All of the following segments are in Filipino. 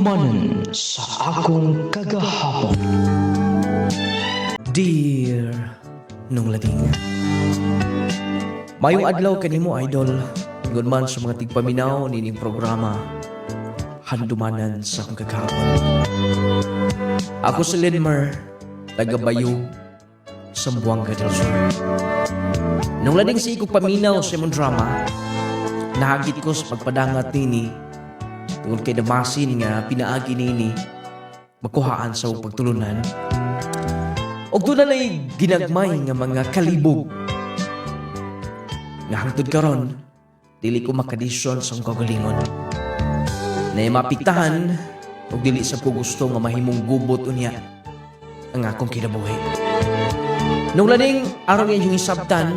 Handumanan sa akong kagahapon. Dear nung lading. Mayong adlaw kanimo idol. Ingon man sa mga tigpaminaw nining programa Handumanan sa akong kagahapon. Ako si Linmer, taga-Bayog sa Buanga del Sur. Nung lading si ikog paminaw sa imong drama, nahagit ko sa pagpadangat nini tungod kay damasin nga pinaagi nini makuhaan sa pagtulunan. Og doon na ginagmay nga mga kalibog nga hangtod karon dili ko makadisyon sa kagalingon na mapiktahan og dili sa ko gusto nga mahimong gubot unya ang akong kinabuhi. Nung laning aron nga yung isabtan,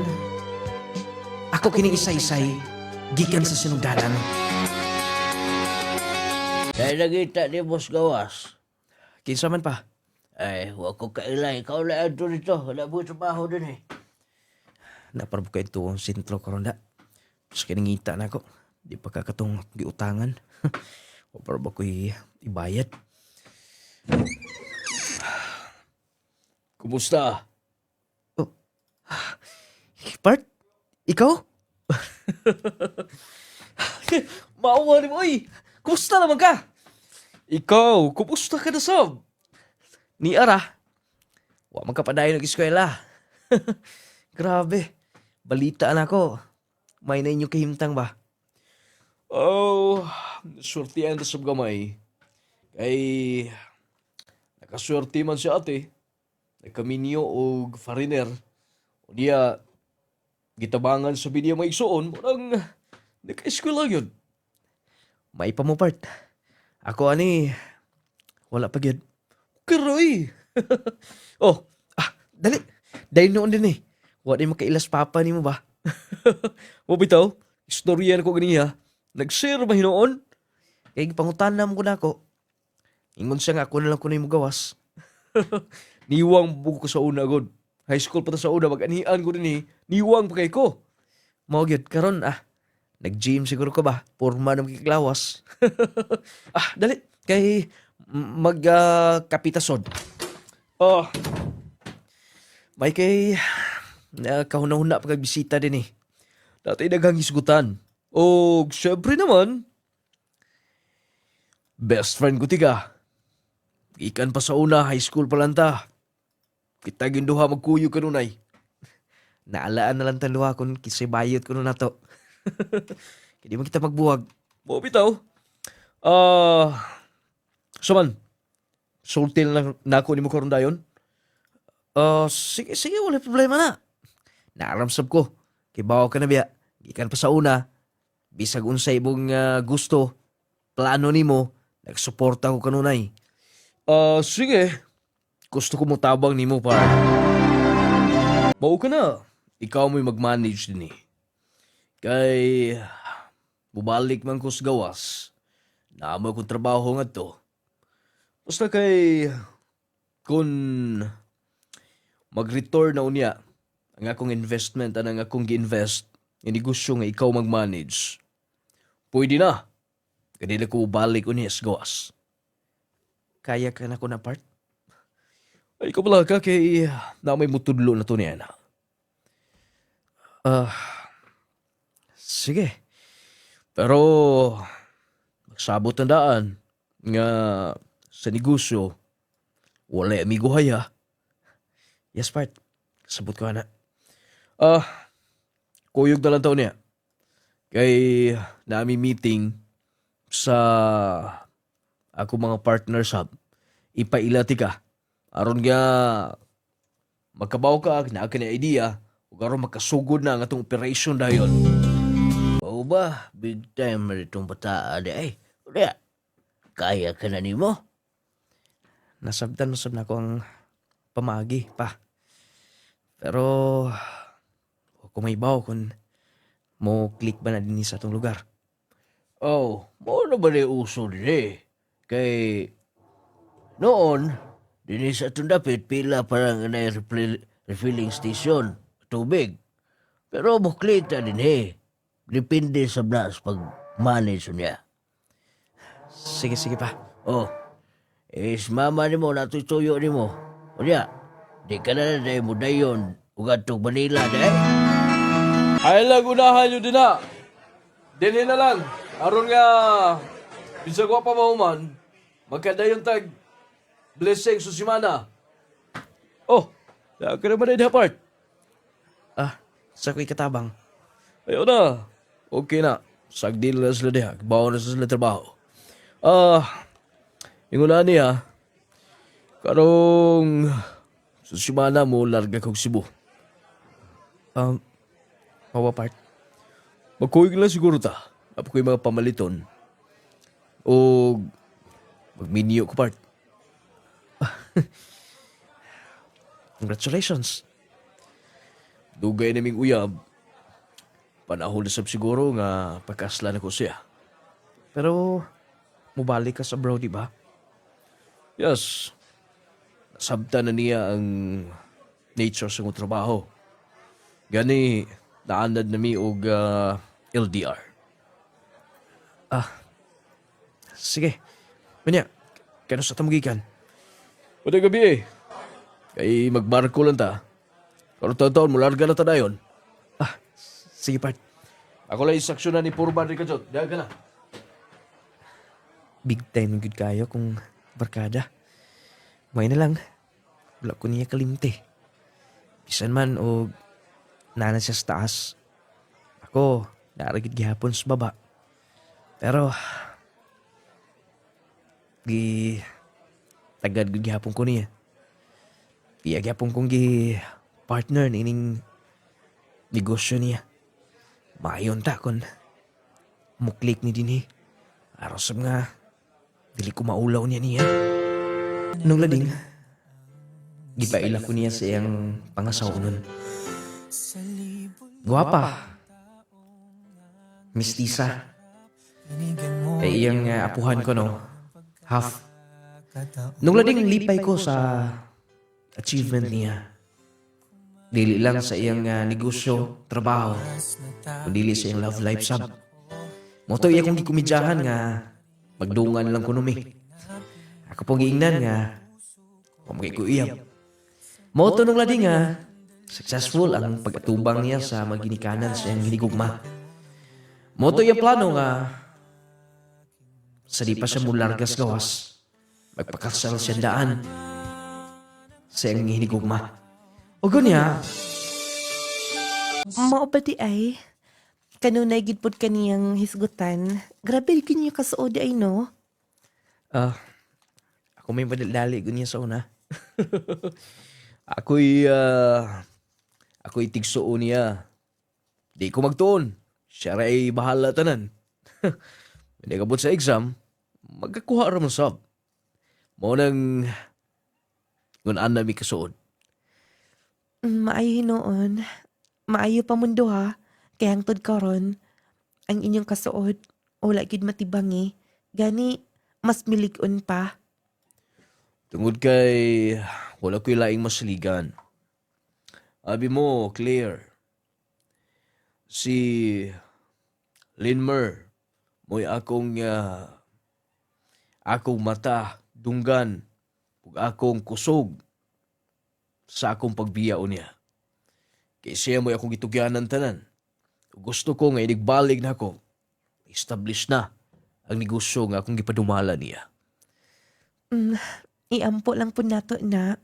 ako kining isa-isay gikan sa sinugdanan. Kaya nagita ni Boss Gawas. Kinsa man pa? Ay, huwag ko kailay. Ikaw na ito dito. Wala mo trabaho din eh. Naparbuka ito ang sintro karon da. Mas kiningita na ako. Di pa kakatong giutangan. O para ba ko'y ibayad? Kumusta? Part? Ikaw? Maawa ni mo, oy! Kumusta naman ka? Ikaw, kumusta ka na, Sob? Ni Ara, wa man ka pa dayon nag-eskwela. Grabe, balita na ako. May na inyo kahimtang ba? Oh, surtihan na sa gamay. Kay, nakaswerte man si ate. Nagkaminyo o fariner. O diya, gitabangan sa bidya may isuon, parang naka-eskwela yun. May pa mo, Part. Ako, ani, wala pa gyud. Karoy! Oh, dali. Dahil noon din eh. Wa din makailas papa ni mo ba? O bitaw, istorya ko ganiya. Nag-share ba hinoon? Kaya pangutanam ko na ako. Ingon siya nga ako na lang ko na yung gawas. Niwang buko ko sa una, God. High school pa ta sa una, mag-anian ko din eh. Niwang pa kay ko. Mao gyud karon nag-gym siguro ka ba? Porma na magkiklawas. Dali. Kay mag-kapitasod. Ah, May kay kahuna-huna pagkabisita din eh. dati daghang isgutan. O, syempre naman, best friend ko tiga. Ikan pa sa una, high school pa lang ta. Kita ginduha magkuyo kanunay. Naalaan na lang taluha kung kisay bayot ko na to. Hindi mo kita magbuwag. Mo bitaw. Saman, sultil na ako ni mo karon dayon. Sige, wala problema na. Naaramsab ko. Kay bawa ka na biya. Ikan pa sa una. Bisag unsay ibong gusto, plano nimo, nagsuporta ko kanunay. Sige. Gusto ko mo tabang ni mo para. Mao ka na. Ikaw mo'y mag-manage din eh. Kay, bubalik man ko sa gawas. Naamoy kong trabaho nga to. Basta kay, kung mag-return na unya, ang akong investment, ang akong gi-invest, yung negosyo nga ikaw mag-manage, pwede na. Kanila ko balik unya sa gawas. Kaya ka na ko na, Part? Ay, ikaw pala ka kay na may mutudlo na to niya na. Sige. Pero, magsabot ang daan nga sa negosyo, wala amigo haya. Yes, Part. Sabot ko na. Kuyog na lang taon niya. Kay nami meeting sa ako mga partners hub. Ipailati ka. Aron nga magkabaw ka, na ka na idea, o aron makasugod na ang atong operation dayon. Oo ba? Big time na itong bataan eh. Uliya, kaya ka na ni mo? Nasabtan na ko ang pamagi pa. Pero, kung may baw, kung mo click ba na din sa itong lugar. Oh, mo na ba na uso din eh? Kay, noon, din sa itong dapit, pila parang na refilling station, tubig. Pero buklit na din eh. Depende sa blas pag manage niya. Sige pa. Oh, mama ni mo natutuyo ni mo. O niya, di ka na na mo dayon. Ugat tong Manila, day. Ay lang, unahan nyo din na. Dinhin na lang. Aron nga, bisag wa pa mahuman, magkadayon tag blessing sa simana. Oh, ka naman na part. Sa kuy katabang. Ayaw na. Okay na. Sagdil na sila diha. Bawa na sila trabaho. Yung una niya, karong sa simana mo, larga kong Cebu. Mawa part. Magkuhig lang siguro ta. Apo ko yung mga pamaliton. O magminyo ko part. Congratulations. Dugay naming uyab. Panahon na sab siguro nga pagkasla na ko siya. Pero, mubalik ka sa bro, di ba? Yes. Nasabta na niya ang nature sa kong trabaho. Gani, naanad na mi og LDR. Sige. Manya, kano sa tamugikan? Pwede gabi eh. Kay magbarko lang ta. Pero taon mularga na ta dayon. Sige, part. Ako lang isaksyon na ni Purban Ricachot. Diyan ka na. Big time good kayo kung barkada. May na lang. Wala ko niya kalimte. Bisan man o nana siya sa taas. Ako, naragid gihapon sa baba. Pero, tagad gud gihapon ko niya. Iya gihapon kong partner ni ining negosyo niya. Maayon ta kon muklik ni dinhi. Arosam nga, dili ko maulaw niya. Nung lading, gipaila ko niya sa iyang pangasawunon. Guwapa. Mistisa. Kay iyang apuhan ko no. Half. Nung lading lipay ko sa achievement niya. Dili lang sa iyang negosyo, trabaho, kundi sa iyang love life sab. Moto iya kong gikumidyahan nga magdungan lang ko numi. Ako pong giingnan nga pamagay ko iyab. Moto nung lading nga successful ang pagkatubang niya sa maginikanan sa iyang hinigugma. Moto iya plano nga sa di pa siya mulargas gawas, magpakasal siya daan sa iyang hinigugma. O gunya, Mao ba di ay? Kanunay gid pod kaniyang hisgutan. Grabe gid niyo kasuod ay no. ako may madali gunya sa una. Ako'y tigsuon niya. Di ko magtuon. Siya ray bahala tanan. Hindi kabot sa exam, magkakuha ra man sab. Mo nang ngun mi kasuod. Maayo hinoon. Maayo pa mundo ha. Kaya hangtod karon ang inyong kasuod wala gid matibangi. Gani mas milig-on pa. Tungod kay wala ko'y laing masligan. Abi mo, clear. Si Linmer, mo'y akong mata, dunggan, ug akong kusog sa akong pagbiyaon niya. Kay siya mo'y akong gitugyanan tanan. Gusto ko nga inigbalik na ako. Establish na ang negosyo nga akong gipadumala niya. Iampo lang po nato na.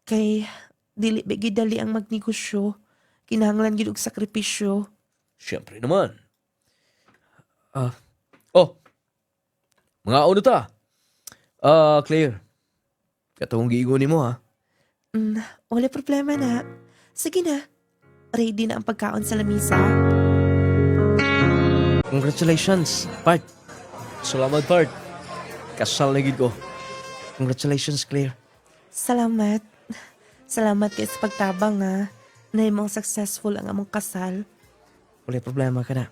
Kay dili bigi dali ang magnegosyo. Kinahanglan gid og sakripisyo. Siyempre naman. Mga ano ta? Claire. Katong giingon ni mo ha. Wala problema na. Sige na. Ready na ang pagkaon sa lamisa. Congratulations, part. Salamat, Part. Kasal na gid ko. Congratulations, Claire. Salamat. Salamat kayo sa pagtabang ha. Na imong successful ang among kasal. Wala problema ka na.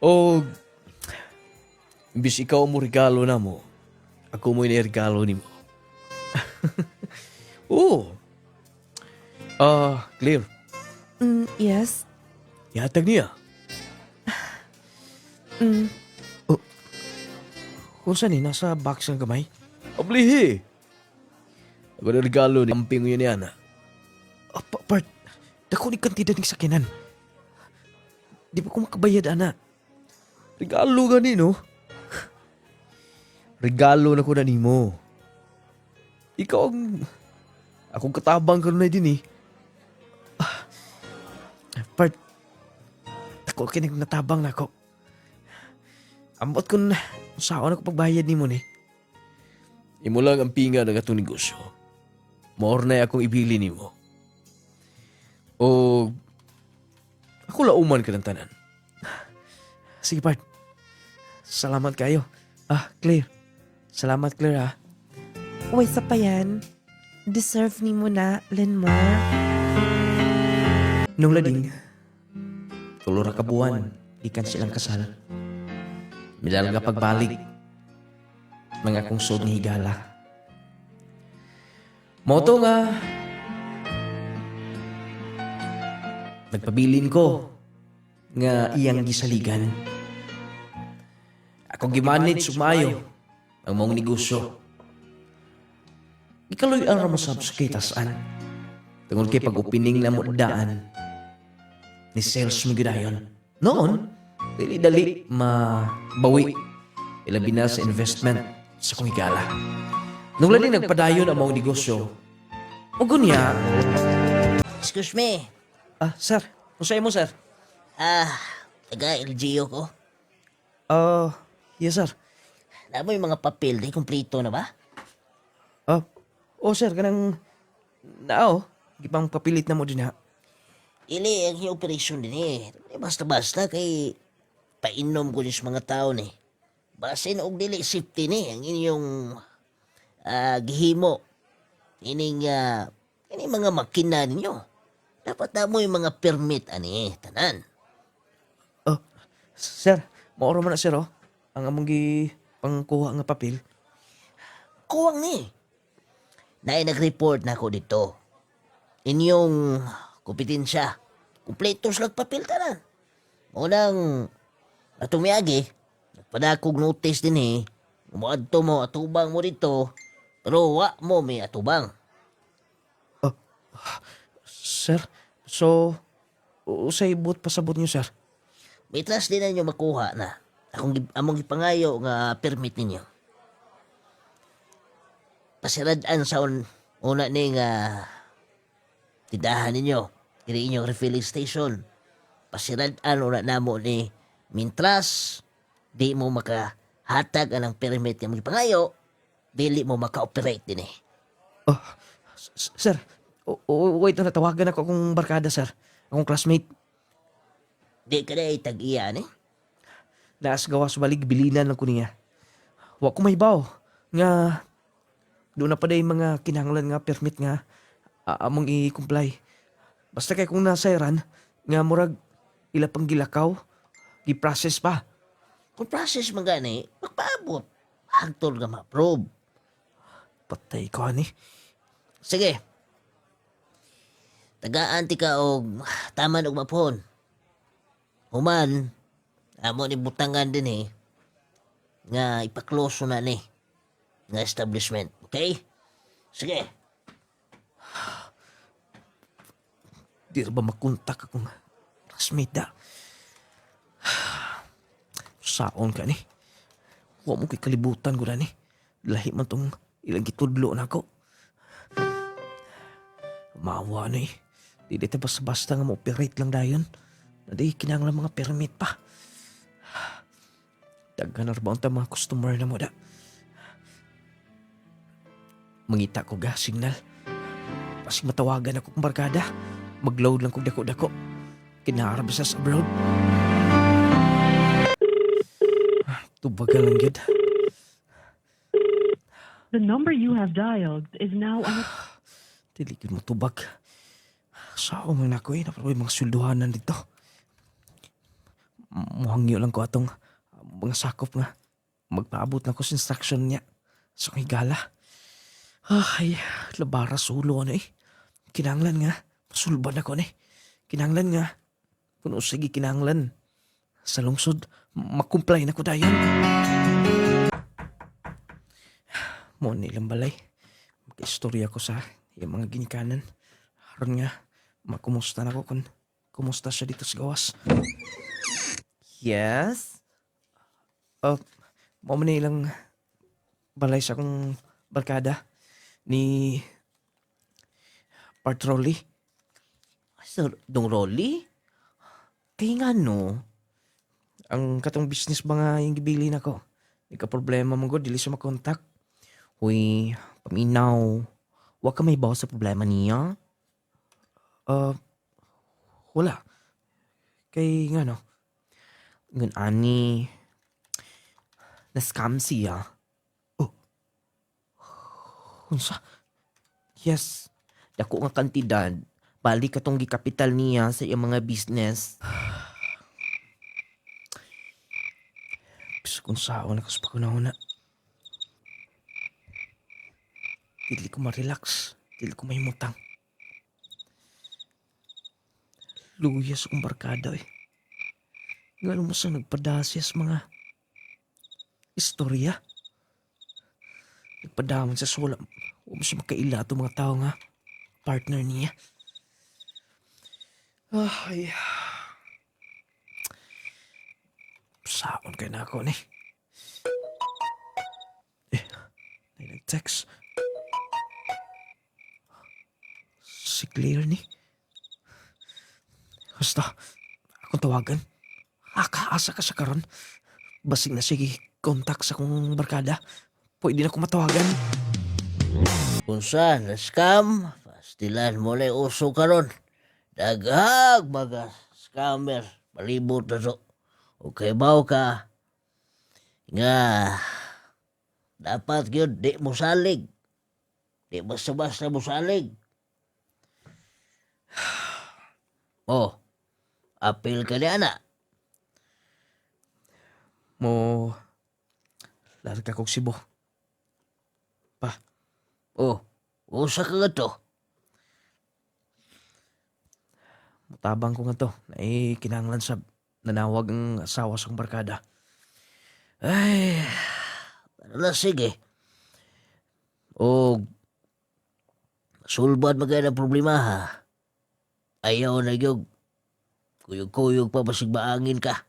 O, imbis ikaw mo regalo na mo, ako mo regalo ni mo. Oo. Claire, Yes. yatag niya. Kung saan nasa box ng kamay? Ablihi! Ako na regalo ni Amping yun yan. Part, dako ni kantidad ng sakinan. Di ba ko makabayad, ana? Regalo gani, no? Regalo na ko na nimo. Ikaw ang... Akong katabang ka na din eh. Part, dako kinig natabang na ako. Ambot ko na, saan ako pagbayad ni mo ni? Imo lang ang pinga ng atong negosyo. More na akong ibili nimo. O... Ako lauman ka ng tanan. Sige, Part. Salamat kayo. Claire. Salamat, Claire, ha. Uy, sa pa yan. Deserve ni mo na, Lenmar. Nung lading, tulora ka buwan, ikan silang kasal. Midal nga pagbalik, mga kungsod ni higala. Moto nga, nagpabilin ko nga iyang gisaligan. Ako gimanage sumayo ang mong negosyo. Ikaloy ang ramasab sa kitasaan. Tungod kay pag-upining na mo daan ni sales mo gidayon. Noon, dali-dali mabawi. Ilabi na sa investment sa kong higala. Nung lali nagpadayon ang mong negosyo, ugon niya, Excuse me. sir, usay mo, sir. Taga LGU ko. Yes, sir. Na mo yung mga papel, di kumplito na ba? Sir, kanang nao, gipang papilit na mo din, ha. Ili, ang yung operation din eh. Basta-basta kay painom ko sa mga tao ni. Basin og dili safety ni ang inyong gihimo. Ining mga makina ninyo. Dapat na mo yung mga permit ani tanan. Sir, maoro man na, sir, ang among pangkuha nga papel. Kuwang ni. Dahil nag-report na ako dito. Inyong kompetensya. Kumpleto sa papel tanan. Unang atumiyagi, nagpadakog notice din eh. Umuadto mo, atubang mo dito. Pero wa mo may atubang. Sir, so, usay but pasabot niyo, sir. May trust din na ninyo makuha na. Among ipangayo nga permit ninyo. Pasiradaan sa una ni nga tindahan ninyo. Kini inyong refilling station. Pasiradaan una namo ni mintras di mo makahatag anang permit nga mga pangayo, dili mo maka-operate din eh. Sir, wait na natawagan ako akong barkada, sir. Akong classmate. Di ka na itag-iya ni. Naas gawas balik, bilinan lang ko niya. Wa ko may baw. Nga, doon na pa day mga kinahanglan nga permit nga among i-comply. Basta kay kung nasairan, nga murag ila pang gilakaw, gi-process pa. Kung process man gani, magpaabot. Hagtol ka ma-approve. Patay ko, ani. Sige. Tagaan ti ka og taman og mapon. Human, amo ni butangan din eh. Nga ipakloso na ni. Nga establishment. Okay? Sige. Di ba makontak akong classmate da? Saon ka ni? Huwag mo kay kalibutan ko na ni. Lahi man tong ilang gitudlo na ako. Maawa na eh. Di dito basta-basta nga ma-operate lang dayon. Na di kinanglan mga permit pa. Daghan na ba ang mga customer na mo da? Mangita ko ga, signal. Pasig matawagan ako kong barkada. Mag-load lang kong dako-dako. Kinaharap sa abroad. Tubagal lang yun. The number you have dialed is now Tiligid mo tubag. Sao man ako eh. Naparoy mga sulduhanan dito. Muhangyo lang ko atong mga sakop nga. Magpaabot na ko sa instruction niya. Sa higala. Ay, labara sulo ano eh. Kinanglan nga. Pasulban ako ni. Kinanglan nga. Kung sige kinanglan. Sa lungsod, makumplay na ko dayon. Mo nilang balay. Maka-istorya ko sa yung mga ginikanan. Haron nga, makumusta na ko kung kumusta siya dito sa gawas. Yes? Mo man nilang balay sa akong barkada ni Patrolly. Sir, dong Rolly? Kaya nga no, Ang katong business ba nga yung gibili na ko. Ika problema mo dili siya makontak. huy, paminaw. Huwag ka may bawa sa problema niya. Wala. Kay nga no. Ngun ani, na-scam siya. Unsa? Yes, dako nga kantidad. Balik katong gikapital niya sa iyang mga business. Bisa kung saan ako sa pakunahon na. Dili ko ma-relax. Dili ko mahimutang. Luya sa kong barkada eh. Nga mo sa nagpadasya sa mga istorya. Nagpadaman sa sula. Huwag mo siya makaila ito mga tao nga. Partner niya. Ay. Saon kayo na ako ni. May nag-text. Si Claire ni. Basta, akong tawagan. Akaasa ka sa karon. Basig na sige kontak sa kong barkada. Pwede na akong matawagan. Unsa na scam? Pastilan mo na uso karon. Daghag mga scammer. Palibot na so. Okay baw ka. Nga. Dapat yun, di mo salig. Di basta-basta mo salig. Oh, apil ka niya na. Mo, larga kong Cebu. Oh, usa ka nga to. Mutabang ko nga to. Na kinahanglan sa nanawag ang asawa sa kong barkada. Ay, na sige. O, sulbad magay ng problema ha. Ayaw na yung kuyog-kuyog pa basig maangin ka.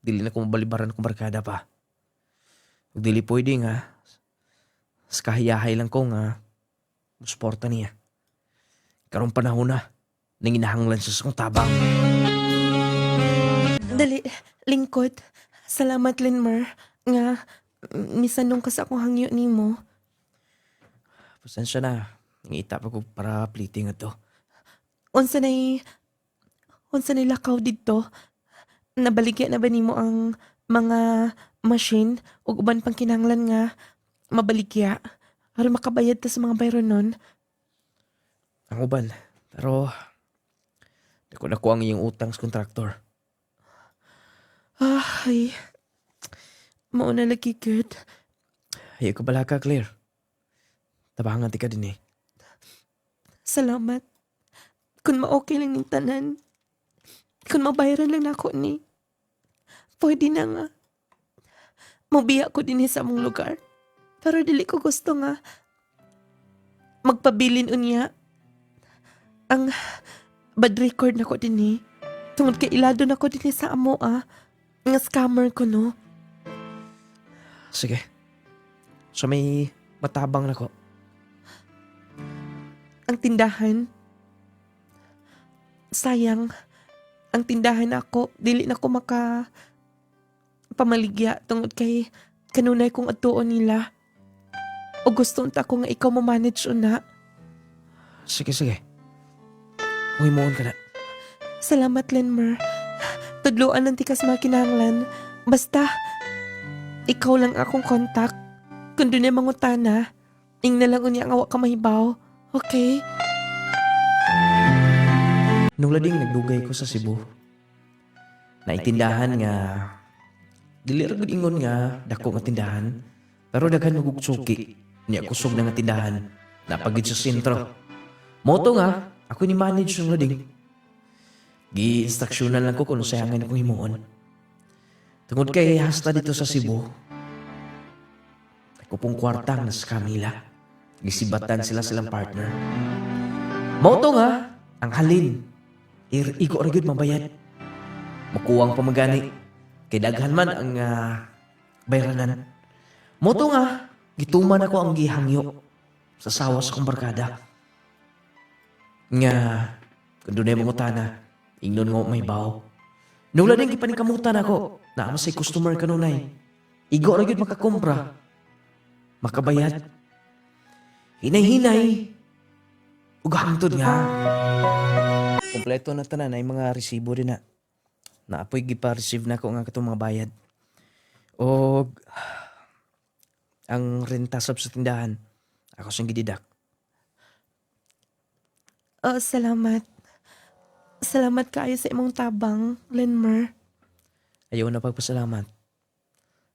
Dili na ko mabalibaran kong barkada pa. Kung dili pwede nga, sa kahiyahay lang ko nga, musuporta niya. Karong panahon na, nang inahanglan siya sa kong tabang. Dali, lingkod. Salamat, Linmer. Nga, misanong ka sa akong hangyo ni mo. Pasensya na, ngita pa ko para plating ito. Unsa na'y lakaw dito? Nabaligya na ba nimo ang mga machine ug uban pang kinahanglan nga mabaligya aron makabayad ta sa mga bayron nun? Ang uban, pero dako na ko ang iyong utang sa kontraktor. Ay, mauna lagi good. Ayaw ka bala ka, Claire. Tabangan ti ka din eh. Salamat. Kung ma-okay lang ning tanan, kung mabayaran lang nako ni, pwede na nga. Mabiya ko din sa among lugar. Pero dili ko gusto nga magpabilin unya ang bad record nako din tungod kay ilado nako din sa amo nga scammer ko no. Sige. So may matabang na ko. Ang tindahan, sayang, ang tindahan ako, dili na ko maka pamaligya tungod kay kanunay kong atuon nila. O gusto unta ko nga ikaw mo-manage una. Sige, sige. Huwimoon ka na. Salamat, Lenmer. Tudloan ng tikas mga kinahanglan. Basta, ikaw lang akong kontak. Kung doon ay mangutana, ing na lang unya ang awa ka mahibaw. Okay? Nung lading nagdugay ko sa Cebu, naitindahan nga, dili ra gud ingon nga dako nga tindahan, pero daghan magugsuki, niya kusog na nga tindahan, napagid sa sentro. Moto nga, ako ni manage nung lading. Gi-instruksyonan lang ko kung sayangan akong himuon. Tungod kay hasta dito sa Cebu, kupong kwartang nas Camila. Gisibatan sila silang partner. Mauto nga, ang halin. Igo ragid mabayad. Makuwang pamagani. Kay daghan man ang bayranan. Mauto nga, gituman ako ang gihangyo sa sawas kong barkada. Nga, kung doon ay mangutana, ingnon nga may baw. Nung lading ipanikamutan ako, na amasay customer kanunay. Igo ragid makakumpra. Makabayad. Hinay-hinay. Ug hangtod nga. Kompleto na tanan ay mga resibo din na. Naapoy gipa-receive na ko nga katong mga bayad. O ang renta sab sa tindahan. Ako siyang gididak. Salamat. Salamat kayo sa imong tabang, Linmer. Ayaw na pagpasalamat.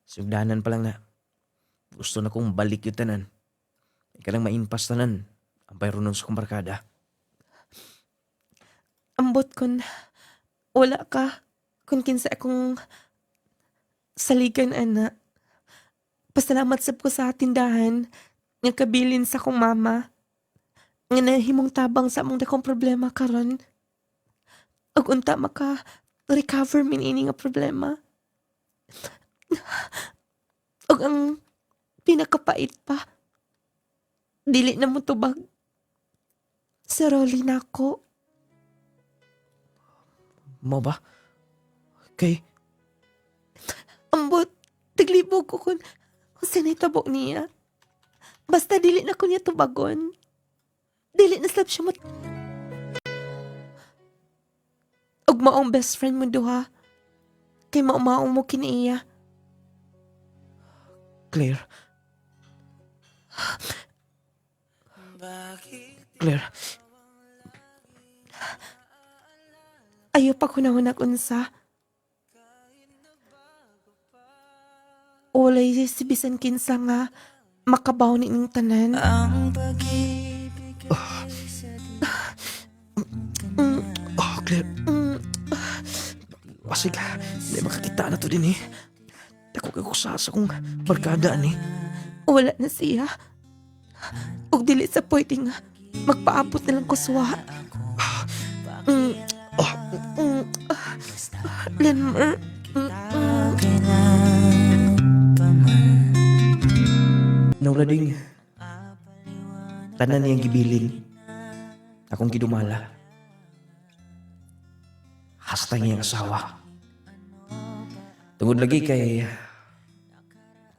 Sugdanan pa lang na. Gusto na kong balik yung tanan. Ika lang mainpas tanan. Ang bayro nun sa kong barkada. Ambot kun wala ka kun kinsa akong saligan ana. Pasalamat sab ko sa tindahan nga kabilin sa akong mama nga nahimong tabang sa among dakong problema karon. Ug unta maka recover min ini nga problema. Ug ang pinakapait pa, dili na mo tubag si Rolly na ako. Mo ba? Kay, Ambot, tiglibog ko kung sinay tabok niya. Basta dili na ko niya tubagon. Dili na slap siya ug maong best friend mo duha. Kay maong mo kiniiya. Claire. Claire, Ayaw pa ko na unsa. Walay si bisan kinsa nga makabaw ni ning tanan. Claire. Pasig, hindi makakita na to din eh. Dako kay kusa sa kong barkada ni. Wala na siya. Ug dili sa pwede nga magpaabot na lang ko suwa. Linmer. Nung lading, tanan niyang gibilin. Akong gidumala. Hasta niyang asawa. Tungod lagi kay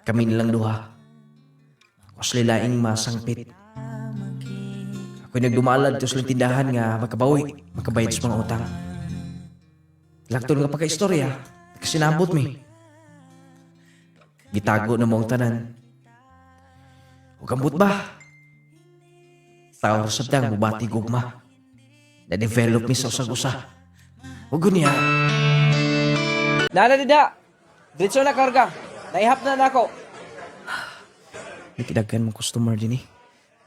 kami nilang duha. Mas lilaing masangpit. Ako'y nagdumalad to sa tindahan nga makabayad sa mga utang. Laktod nga pagka-istorya, kasi nabot mi. Gitago na mong tanan. Huwag ambot ba? Tawar sa dang bubati gugma. Na-develop mi sa usag-usa. Huwag niya. Dida! Diretso na karga. Naihap na ako. May kidaghan mong customer din eh.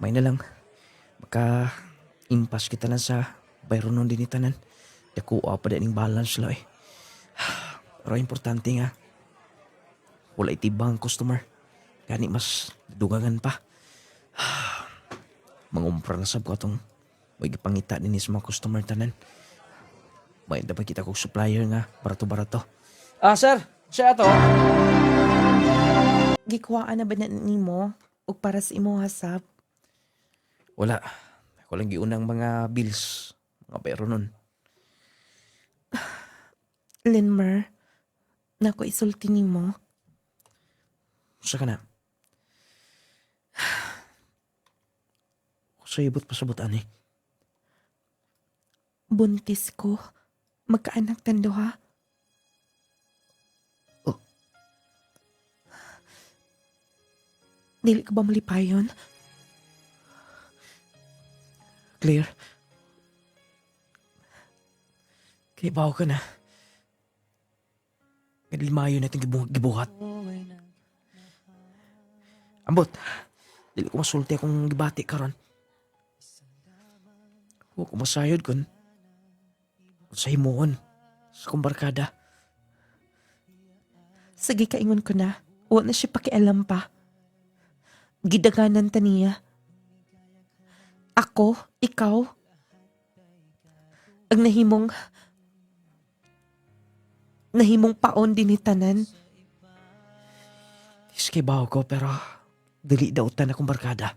May na lang. Baka impas kita lang sa bayro nun din itanan. Dakuha pa din yung balance lang eh. Pero importante nga. Wala itibang customer. Gani mas dugangan pa. Mangumpra na sab ko itong may gipangita din sa mga customer tanan. May dapat kita kong supplier nga. Barato-barato. Sir. Siya ato. Gikuhaan na ba na nimo ug para sa imo hasap? Wala. Ako lang giunang mga bills. Mga bayro nun. Linmer, nako isulti nimo. Sa ka na. Sa ibot pasabutan eh. Buntis ko. Magkaanak tan duha. Oh. Dili ka ba malipayon? Claire. Kaya bawa ka na. Kadilmayo na itong gibuhat. Ambot. Dili ko masulti akong gibati karon. Huwag ko masayod kun sa himuon sa kong barkada. Sige, kaingon ko na. Huwag na siya pakialam pa. gidaganan ta niya. Ako, ikaw, ang nahimong paon din ni tanan. Iskibaw ko pero dili daw tan akong barkada.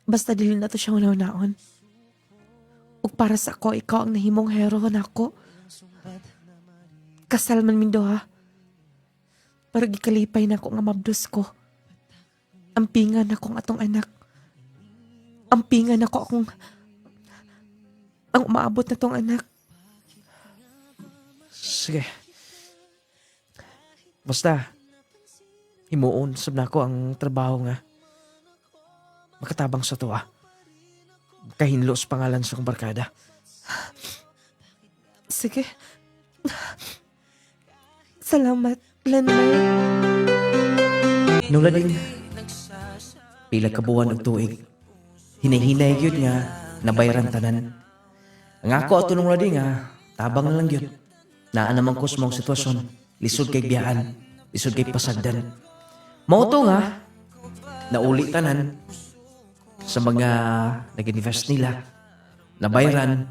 Basta dili na to siya unaon. Ug para sa ako, ikaw ang nahimong hero nako. Kasal man mindo ha. Pero gikalipay na ako nga mabdos ko. Ampingan akong atong anak. Ampingan ako akong ang umaabot na tong anak. Sige. Basta, himuon sab na ko ang trabaho nga. Makatabang sa to Kahinlo sa pangalan sa kong barkada. Sige. Salamat, Lenmar. Nung lading, pila ka buwan og tuig. Hinahinay gyud nga nabayaran tanan. Ang ako ato nung lading tabang na lang gyud. Naa naman ko sa mong sitwasyon, lisod kay biyaan, lisod kay pasagdan. Mao to nga nauli tanan sa mga nag-invest nila, nabayaran.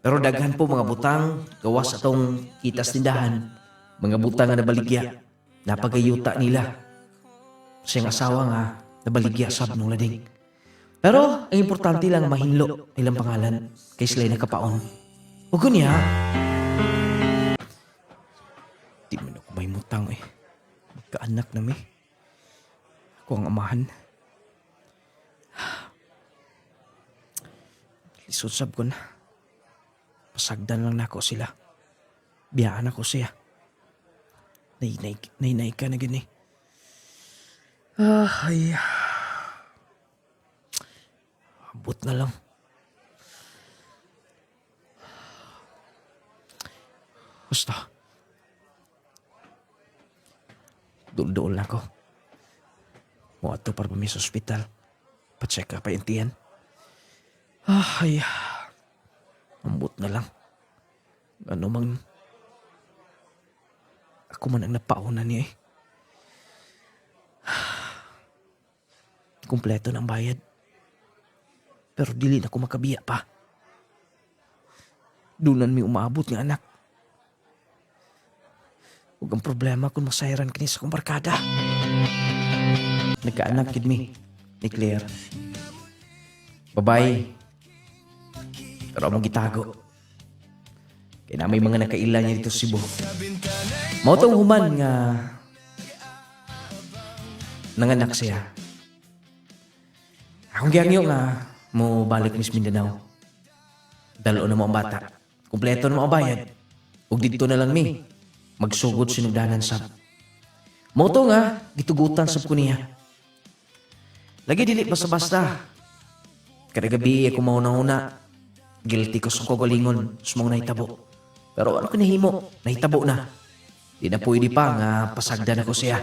Pero daghan po mga butang gawas atong kitas tindahan, mga butang nga nabaligya, napagayuta nila. Siyang asawa nga nabaligya sab nung lading. Pero ang importante lang mahinlo ilang pangalan kay sila'y nakapaon. Huwag ko niya. Di man ako may mutang Magkaanak na mi. Ako ang amahan. Lisod sab ko na. Pasagdan lang nako sila. Biyaan ako siya. Nainay ka na gani. Ay. Abot na lang. Basta. Dul-dul na ako. Muato para pa sa ospital. Pa-check up pa intiyan. Ay. Ambot na lang. Ano mang... Ako man ang napauna niya Kumpleto ng bayad. Pero dili na ko makabiya pa. Dunan mi umaabot nga anak. Huwag ang problema kung masayran kini sa kong barkada. Nagkaanak kid mi ni Claire. Babae. Pero among gitago. Kaya na may mga nakaila niya dito sa Cebu. Mautong human nga nanganak siya. Akong giyangyo nga mo balik ni Mindanao. Dalo na mo ang bata. Kumpleto na mo ang bayad. Ug dito na lang mi. Magsugod sinugdanan sab. Moto nga, gitugutan sab ko niya. Lagi dili basta-basta. Kada gabi ako mauna-una. Guilty ko sa kagalingon sa mga nahitabo. Pero ano ko nahimo? Nahitabo na. Di na pwede pa nga pasagdan ako siya.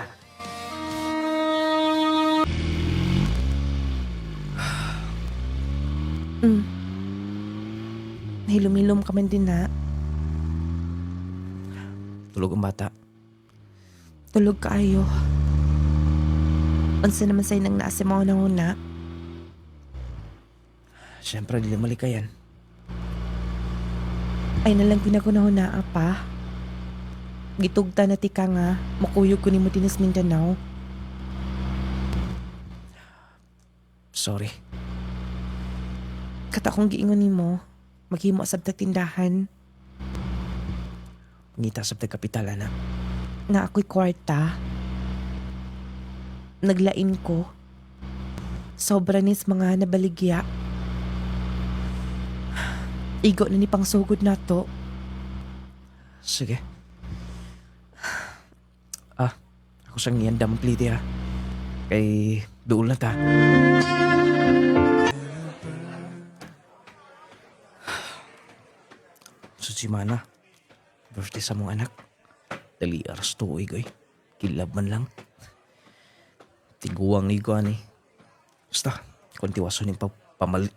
Nahilom-hilom ka man din na. Tulog ang bata. Tulog kaayo. Unsa naman sa'yo nang naasa mo na una? Siyempre, di na malikayan. Ay nalang pinagunahuna pa. Gitugta na tika nga, makuyog ko ni mo tinis Mindanao. Sorry. Katakong giingon ni mo, maghimo sa tindahan. Ngita sa kapital, anak. Na ako'y kwarta. Naglain ko. Sobra nis mga nabaligya. Igo na ni pangsugod na to. Sige. Ako sang iyan dampliti Kay doon na ta. Susimana. Birthday sa mong anak. Dali aras tuoy goy. Kilab man lang. Tiguang igo ani. Basta, kung tiwaso ni pamalit.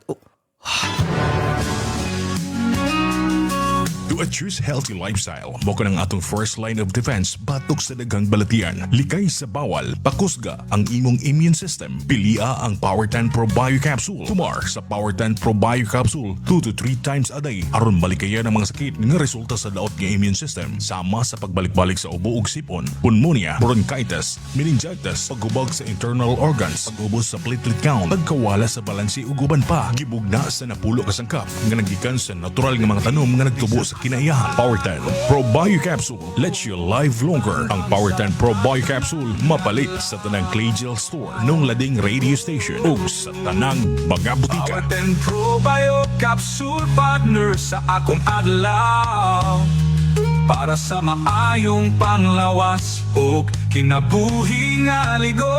To choose healthy lifestyle, mo ng atong first line of defense batok sa daghang balatian. Likay sa bawal, pakusga ang imong immune system. Pilia ang Power 10 Pro Bio Capsule. Tumar sa Power 10 Pro Bio Capsule 2 to 3 times a day aron malikayan ang mga sakit nga resulta sa daot nga immune system. Sama sa pagbalik-balik sa ubo ug sipon, pneumonia, bronchitis, meningitis, paghubog sa internal organs, pag-ubos sa platelet count, pagkawala sa balansi ug uban pa. Gibugna sa napulo ka sangkap nga naggikan sa natural nga mga tanom nga nagtubo sa kinaiyahan. Power 10 Pro Bio Capsule lets you live longer. Ang Power 10 Pro Bio Capsule mapalit sa tanang Clay Gel Store nung lading radio station ug sa tanang mga butika. Power 10 Pro Bio Capsule partner sa akong adlaw para sa maayong panglawas ug kinabuhi nga ligon.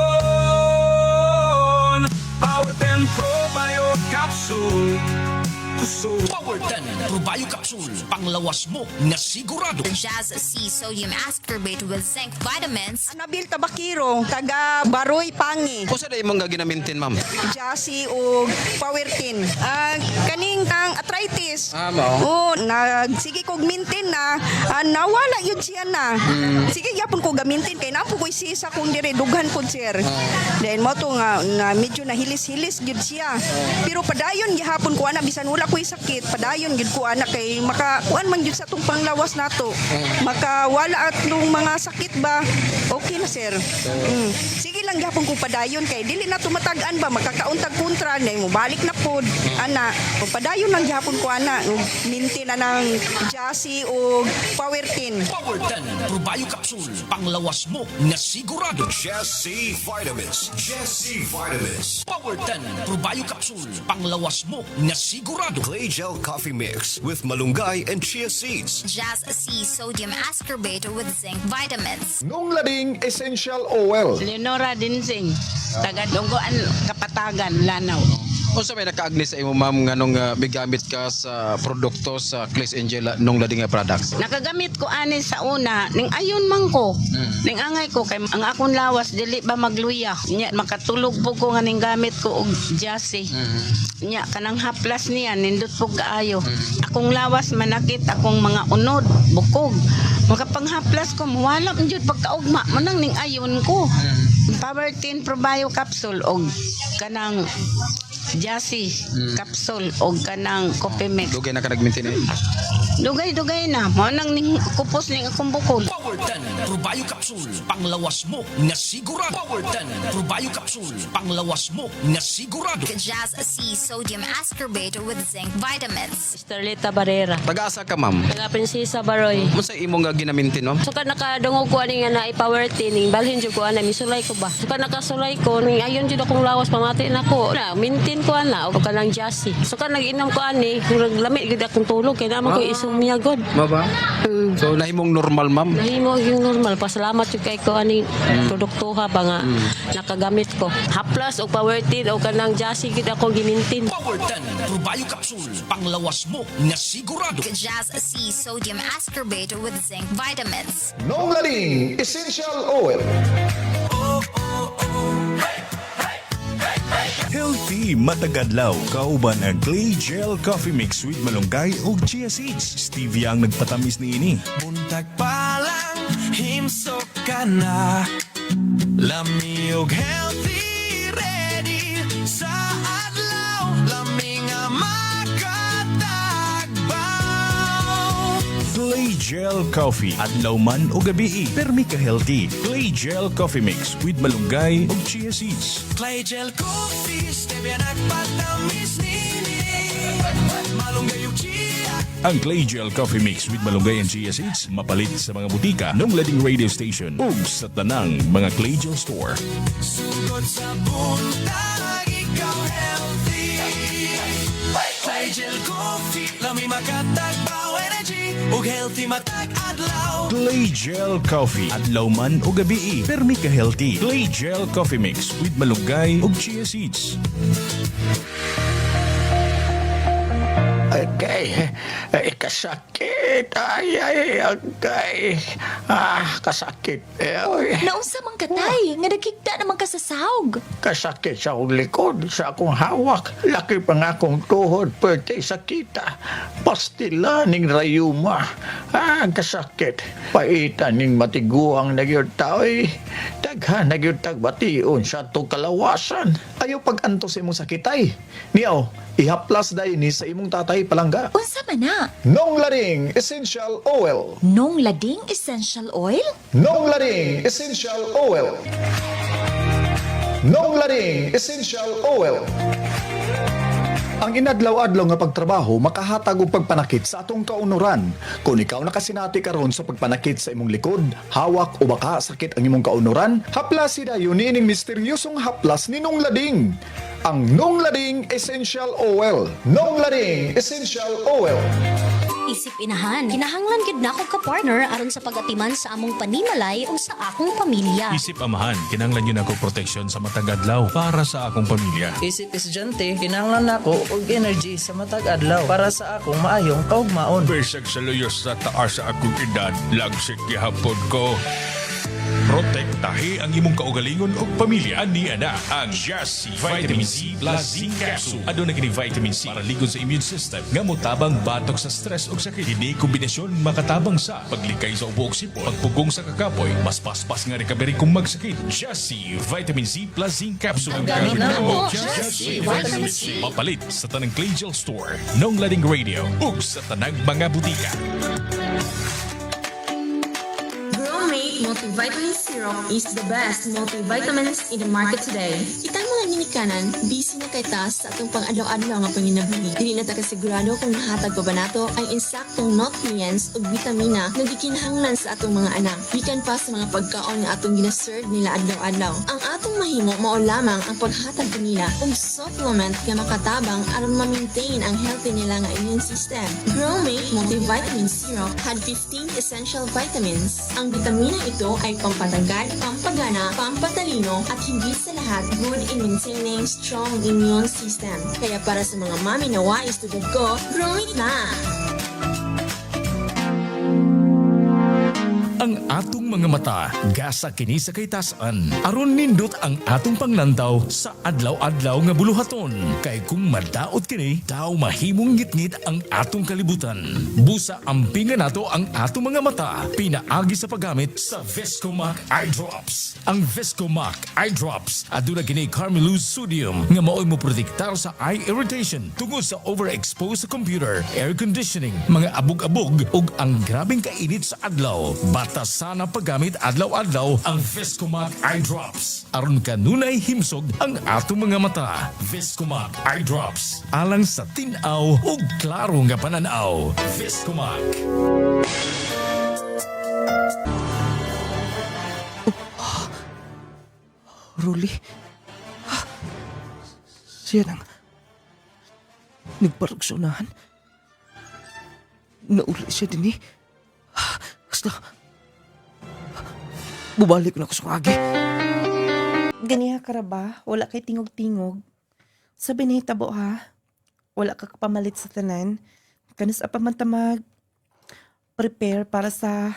Power 10 Pro Bio Capsule. Power 10 Pro Bio Capsule, panglawas mo na sigurado. Jazz C Sodium Ascorbate with Zinc Vitamins. Nabil Tabakiro, taga Baroy Pangi. Kung saan imong ginamintin, ma'am? Jasi o Powertin. Kaning ang arthritis. Mao. Sige kog mintin na, nawala yun siya na. Sige yapon ko gamintin kay napo ko sisa kung dire dughan pod sir. Then mo to nga na medyo nahilis-hilis gid siya. Pero padayon gihapon ko ana bisan wala ko'y sakit, padayon gid ko ana kay makakuan man gyud sa tong panglawas nato. Makawala at nung mga sakit ba, okay na sir. Sige lang gyapon ko padayon kay dili na tumatag-an ba makakauntag kontra na mo balik na pod ana. Kung padayon lang gyapon ko ana minti na ng Jasi o Powertin. Power 10 Pro Bio Capsule, panglawas mo na sigurado. Jesse Vitamins. Jesse Vitamins. Power 10 Pro Bio Capsule, panglawas mo na sigurado. Clay Gel Coffee Mix with malunggay and chia seeds. Jazz C Sodium Ascorbate with Zinc Vitamins. Nung lading essential oil. Leonora Dinsing, taga Dunggoan, Kapatagan, Lanao. O sa may naka-agni sa imo, ma'am, nga nung bigamit ka sa produkto sa Clay Angel nung lading nga products? Nakagamit ko ani sa una, ning ayon man ko. Ning angay ko kay ang akong lawas dili ba magluya. Nya makatulog po ko nga ning gamit ko og Jasi. Nya kanang haplas niya nindot po kaayo. Akong lawas manakit akong mga unod, bukog. Makapanghaplas ko wala man jud pagkaugma manang ning ayon ko. Power 10 Pro Bio Capsule og kanang Jasi capsule o kanang coffee mix. Dugay na ka nagmintin eh. Dugay na. Mo nang ning kupos ning akong bukol. Power 10 Pro Bio Capsule, panglawas mo na sigurado. Power 10 Pro Bio Capsule, panglawas mo na sigurado. Jazz C Sodium Ascorbate with Zinc Vitamins. Starlita Barrera. Taga-asa ka, ma'am? Taga Prinsesa Baroy. Kung sa imong ginamintin, ma'am? Suka nakadungog ko ani nga na i-power tining balhin jud ko ana misulay ko ba. Suka nakasulay ko ning ayon jud akong lawas pamati nako. Na mintin ko ana o kanang Jasi. Suka nag-inom ko ani naglami gid akong tulog kay naman ko isumya god. Maba? So nahimong normal, ma'am? Nahimo yung normal. Pasalamat yung kay ko ani produktuha ba nga nakagamit ko. Haplas o Power 10 o kanang Jasi gid ako gimintin. Power 10 Pro Bio Capsule, panglawas mo na sigurado. Jazz C Sodium Ascorbate with Zinc Vitamins. Nung lading essential oil. Healthy matagadlaw kauban ang Clay Gel Coffee Mix with malunggay ug chia seeds. Stevia ang nagpatamis niini. Buntag pa lang, himsok ka na. Lami og healthy, ready sa adlaw. Lami nga makatagbaw. Clay Gel Coffee adlaw man o gabi permi ka healthy. Clay Gel Coffee Mix with malunggay ug chia seeds. Clay Gel Coffee, stevia nagpatamis nini. Malunggay og chia. Ang Clay Gel Coffee Mix with malunggay and chia seeds mapalit sa mga butika nung lading radio station ug sa tanang mga Clay Gel Store. Sugod sa buntag, ikaw healthy. Clay Gel Coffee, lami makatagbaw energy ug healthy matag adlaw. Clay Gel Coffee adlaw man o gabi permi ka healthy. Clay Gel Coffee Mix with malunggay ug chia seeds. Okay. kasakit. Kasakit. Naunsa man katay, nga nagkigda naman ka sa sahog. Kasakit sa akong likod, sa akong hawak. Laki pa nga akong tuhod, pwede sakita. Pastila ning rayuma. Kasakit. Paitan ning matiguang nagyod tao'y. Daghan nagyod tagbation sa itong kalawasan. Ayaw pag-anto sa imong sakitay. Niyaw, ihaplas dayon ni sa imong tatay palangga. Unsa man na? Nong Laring Essential Oil. Nong lading essential oil? Nong Laring Essential Oil. Nong Laring Essential Oil. Ang inadlaw-adlaw nga pagtrabaho makahatag og pagpanakit sa atong kaunuran. Kung ikaw nakasinati karon sa pagpanakit sa imong likod, hawak o baka sakit ang imong kaunuran, haplas dayon niining misteryosong haplas ni Nong Lading. Ang Nong Lading Essential Oil. Nong Lading Essential Oil. Isip inahan, kinahanglan gid nako ka partner aron sa pagatiman sa among panimalay o sa akong pamilya. Isip amahan, kinahanglan yun ako proteksyon sa matag adlaw para sa akong pamilya. Isip estudyante, kinahanglan nako og energy sa matag adlaw para sa akong maayong kaugmaon. Bisag sa luyos sa taas sa akong edad, lagsik gihapon ko. Protektahe ang imong kaugalingon ug pamilya. Ani ana ang Just C Vitamin C plus Zinc Capsule. Aduna kini vitamin C para ligon sa immune system nga motabang batok sa stress ug sakit. Kini kombinasyon makatabang sa paglikay sa ubo ug sipon, pagpugong sa kakapoy, mas paspas nga recovery kung magsakit. Just C Vitamin C plus Zinc Capsule. Ang gamit na mo, Just C Vitamin C. Mapalit sa tanang Clay Gel Store, Nong Lading Radio ug sa tanang mga butika. Gromate Multivitamin Syrup is the best multivitamins in the market today. Itang mga ginikanan, busy na kay tas sa atong pang-adlaw-adlaw nga panginabuhi. Dili na ta kasigurado kung nahatag pa ba nato ang insaktong nutrients o vitamina na gikinahanglan sa atong mga anak. Gikan pa sa mga pagkaon nga atong ginaserve nila adlaw-adlaw. Ang atong mahimo mao lamang ang paghatag nila og supplement nga makatabang aron ma-maintain ang healthy nila nga immune system. Gromate Multivitamin Syrup had 15 essential vitamins. Ang vitamina ito ay pampatagad, pampagana, pampatalino at higit sa lahat good in maintaining strong immune system. Kaya para sa mga mami na wais tulad ko, Gromate na! Ang atong mga mata, gasa kini sa kaytasan. Aron nindot ang atong pangnantaw sa adlaw-adlaw nga buluhaton. Kay kung madaot kini, daw mahimong ngitngit ang atong kalibutan. Busa ampingan nato ang atong mga mata. Pinaagi sa paggamit sa Vescomac Eye Drops. Ang Vescomac Eye Drops aduna kini Carmelose Sodium nga maoy mo protektar sa eye irritation tungod sa overexposed sa computer, air conditioning, mga abog-abog ug ang grabeng kainit sa adlaw. Batas sana paggamit adlaw-adlaw ang Vescomac Eye Drops. Aron kanunay himsog ang atong mga mata. Vescomac Eye Drops. Alang sa tinaw ug klaro nga pananaw. Vescomac. Rolly. Siya nang nagparugsunahan. Nauli siya din eh. Basta, bubalik na ako sa agi. Ganiha ka ra ba? Wala kay tingog-tingog. Sabi na hitabo ha. Wala ka kapamalit sa tanan. Kanas apa man tamag prepare para sa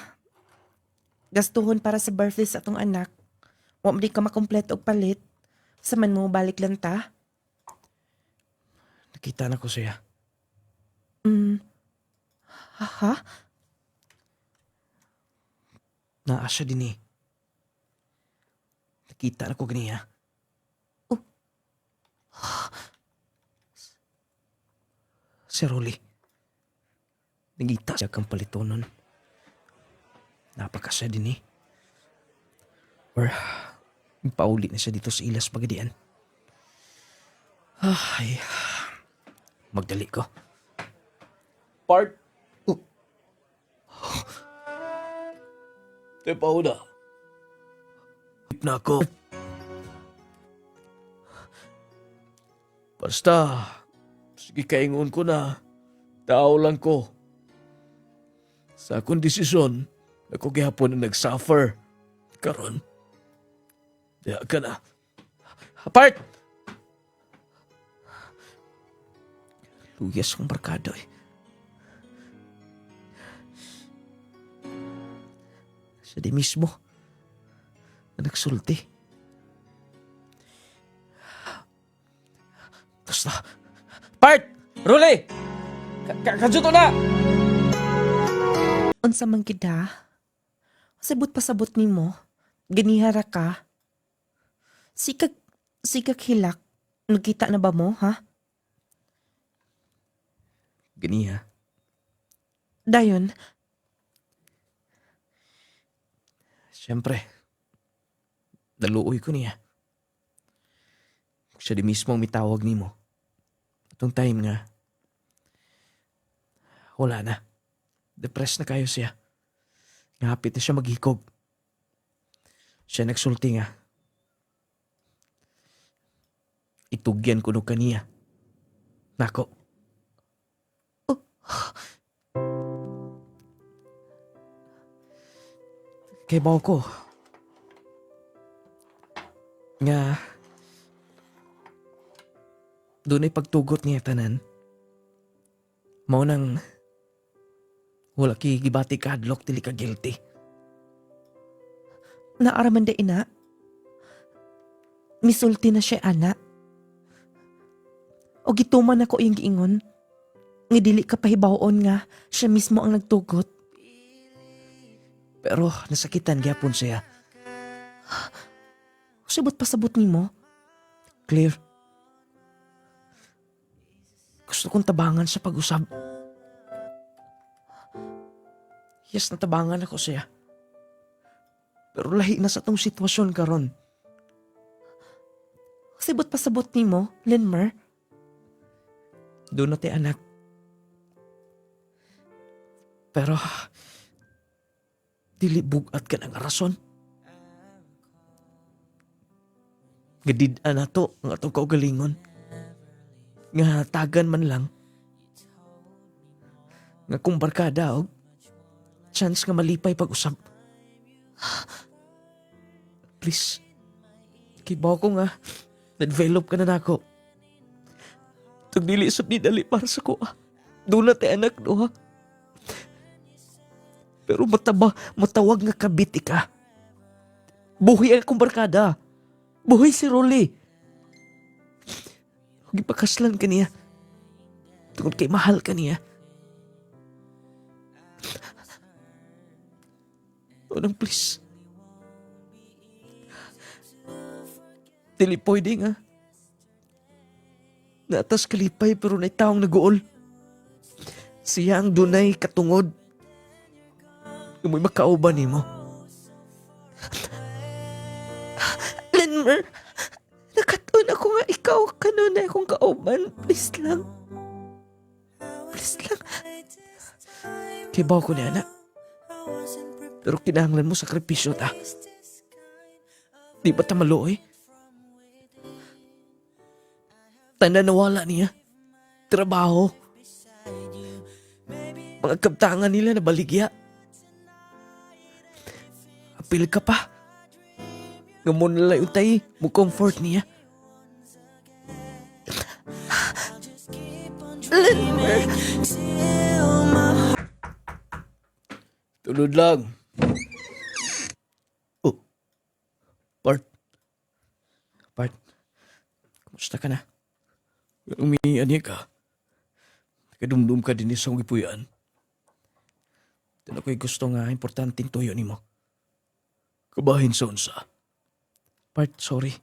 gastuhon para sa birthday sa atong anak. Wa di ka makompleto og palit. Sa man mo balik lang ta. Nakita na ko siya. Ha? Naa siya din eh. Nakita na ko ganiya. Si Rolly. Nagita siya kang palitonon. Napakasya din eh. Or, pauli na siya dito sa ilas pagadian. Ay, magdali ko. Part. Tepaw na. Hip na ako. Basta, sige kaingon ko na. Tao lang ko. Sa akong desisyon, ako gihapon na nag-suffer. Karon. Diya ka na. Apart! Luyas kong barkado eh. Sa di mismo. Na nagsulti. Basta. Part! Ruli! Kadyo to na! Unsa man kita? Sabot pasabot nimo. Ganihara ka. Sikag hilak. Nagkita na ba mo, ha? Ganiha. Dayon, Siyempre. Daluoy ko niya. Siya di mismo ang mitawag ni mo. Itong time nga. Wala na. Depressed na kayo siya. Ngapit na siya maghikog. Siya nagsulti nga. Itugyan ko no kaniya. Nako. Kay baw ko. Nga. Doon ay pagtugot niya tanan. Mao nang wala ki gibati ka hadlok tili ka guilty. naaraman da ina. Misulti na siya, ana. O gituman ako yung giingon. Nga dili ka pahibaon nga siya mismo ang nagtugot. Pero nasakitan gyapon siya. Sabot pasabot ni mo. Clear. Gusto kong tabangan sa pag-usab. Yes, natabangan ako siya. Pero lahi na sa tong sitwasyon karon. Sabot pasabot ni mo, Linmer. Doon na ti anak. Pero, dili bugat ka ng rason. Gadid na to, nga itong kaugalingon. Nga tagan man lang. Nga kung barkada og chance nga malipay pag-usap. Please, kibaw ko nga, na-develop ka na nako. Itong dili isap ni dali para sa ko. Doon na ti anak do ha. Pero matawag nga kabit ka. Buhay ang akong barkada. Buhay si Rolly. Gipakaslan ka niya. Tungkol kay mahal ka niya. Unang please. Dili pwede nga. Naatas kalipay pero na taong naguol. Siya ang dunay katungod. Yung may makauban ni mo. Linmer, nakatuon ako nga ikaw kanunay akong kauban. Please lang. Please lang. Kibaw ko niya na. Pero kinahanglan mo sakripisyo ta. Di ba ta maluoy? Tanda nawala niya. Trabaho. Mga kabtangan nila na baligya. Apil ka pa. Nga mo nila yung tayo, mo comfort niya. Linmer. Tulod lang. Oh. Bart. Kumusta ka na? Umiani ka. Kadumdum ka din isang gipuyan. Ito ako'y gusto nga importanteng tuyo ni mo. Kabahin sa unsa. Bart, sorry.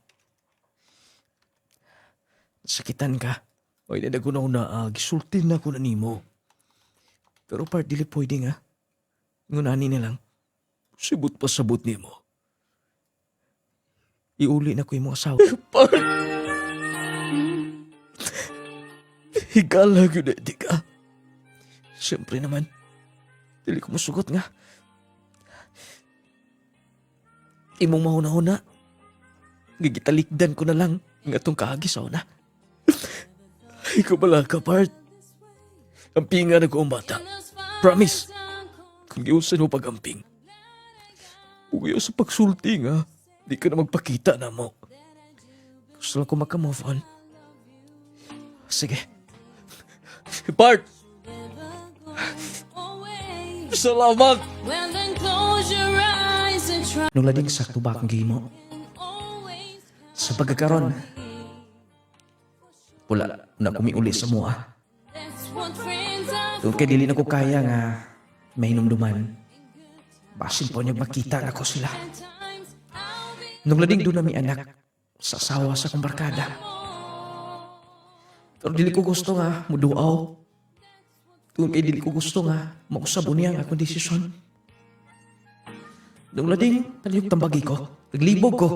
Sakitan ka. Ay, nadag ko na una, gisultin na ko na nimo. Pero Bart, dili pwede nga. Ngunani na lang. Sibot pa sabot nimo. Iuli na ko yung mga asawa. Bart! Higala yun di ka. Siyempre naman. Dili ko masugot nga. Imong mahuna-huna. Gigitalikdan ko na lang nga itong kahagisaw na. Ikaw bala ka, Bart. Ampingan ako ang bata. Promise. Kung giusan mo pag-amping. Kung iyo sa pagsulti nga, di ka na magpakita na mo. Gusto lang ko maka-move on. Sige. Bart! Salamat! Well then close your eyes. Nung lading sakto ba akong gihimo? Sa pagkakaroon, wala na kumiuli sa mua. Doon kay dili na ko kaya nga mahinumduman. Basin po niya makita na ko sila. Nung lading doon na may anak sa asawa sa kong barkada. Pero dili ko gusto nga muduaw. Doon kay dili ko gusto nga mausab niya ang akong desisyon. Nung lading taliyog tambagi ko, naglibog ko.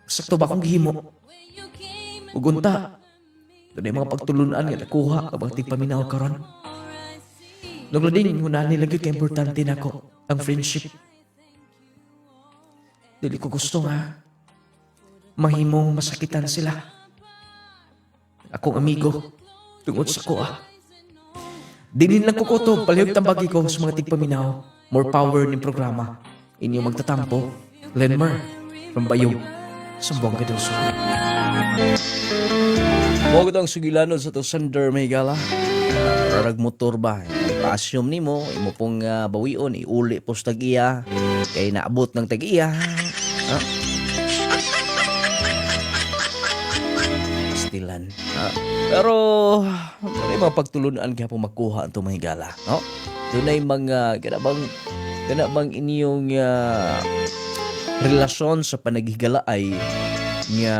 Sakto ba akong gihimo? Ugunta, doon ay mga pagtulunan nga nakuha kapag tigpaminaw karon. Nung lading, hunahan nila kay importante na ko, ang friendship. Dili ko gusto nga, mahimong masakitan sila. Akong amigo, tungod sa kuha. Dinin lang ko kutob, palihog tambagi ko sa mga tigpaminaw. More power ng programa. Inyong magtatampo, Lenmer, from Bayog, Sambuanga del Sur. Mo ang sugilanon sa to Sander Mahigala. Rarag motor ba? Pasyom ni mo, imo pong bawion, iuli po sa tag-iya. Kaya naabot ng tag-iya. Ha? Pastilan. Pero, may mga pagtulunan kaya po makuha ang Mahigala. No? Doon ay mga, ganabang inyong relasyon sa panagigala ay nga